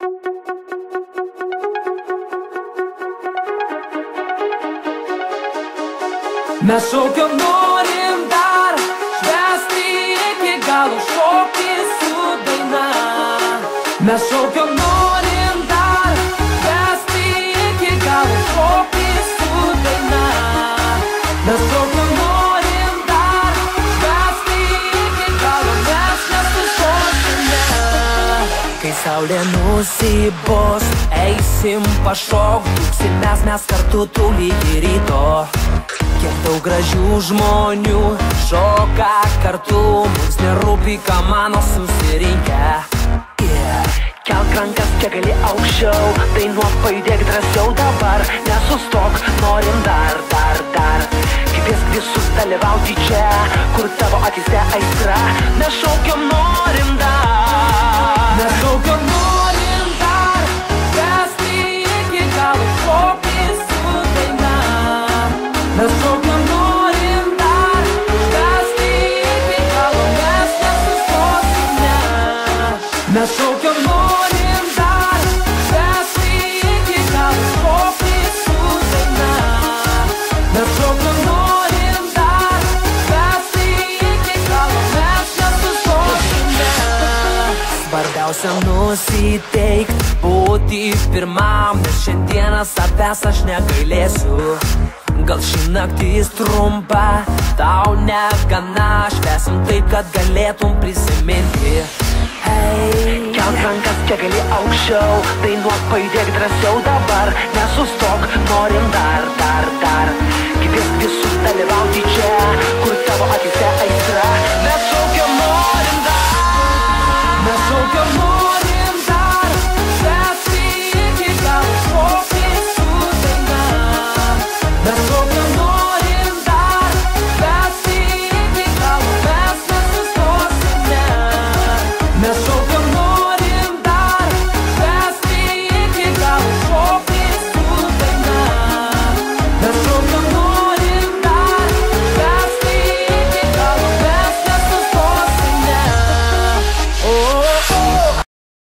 Mes šaukiam norim dar, švęsti iki galo, šokti su daina. Mes šaukiam norim dar, švęsti iki galo, šokti su daina. Mes šaukiam norim dar, švęsti iki galo, mes nesušokime. Kai saulė nusibos, eisim pašok, dūksimės mes kartu tu lygi ryto. Kiek daug gražių žmonių šoka kartu, mums nerūpi, ką mano susirinkę. Kelk rankas, kiek gali aukščiau, dainuok, pajudėk drąsiau dabar, nesustok, norim dar. Kvies visus dalyvauti čia, kur tavo akise aistra. Mes šaukiam norim dar. Mes šaukiam norim dar, švęsti iki galo, šokti su daina. Mes šaukiam norim dar, švęsti iki galo, mes nesustosime. Mes šaukiam norim dar, švęsti iki galo, šokti su daina. Mes šaukiam norim dar, švęsti iki galo, mes nesustosime. Svarbiausia nusiteikt, būti pirmam, nes šiandieną savęs aš negailėsiu. Gal ši naktis trumpa, tau negana, švęsim taip, kad galėtum prisiminti. Kelk rankas, kiek gali aukščiau, dainuok, pajudėk drąsiau dabar, nesustok, norim dar. Kvies visus dalyvauti čia, kur tavo akise aistra. Mes šaukiam norim dar. Mes šaukiam norim dar.